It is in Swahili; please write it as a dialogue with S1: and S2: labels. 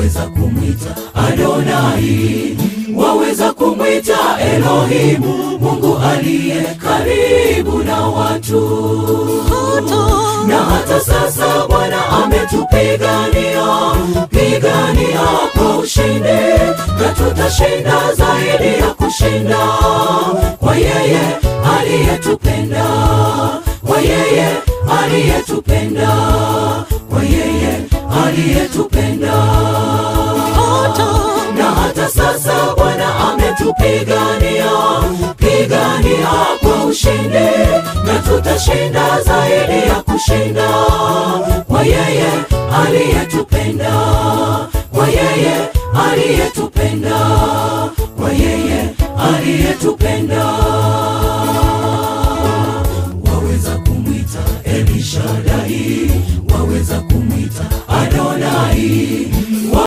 S1: waweza kumwita Adonai, waweza kumwita Elohimu, Mungu aliye karibu na watu. Na hata sasa Bwana ametupigania, pigania kwa ushindi, na tutashinda zaidi ya kushinda, kwa yeye aliyetupenda, kwa yeye aliyetupenda, kwa yeye aliyetupenda. Na hata sasa Bwana ametupigania, pigania kwa ushindi, na tutashinda zaidi ya kushinda, kwa yeye aliyetupenda,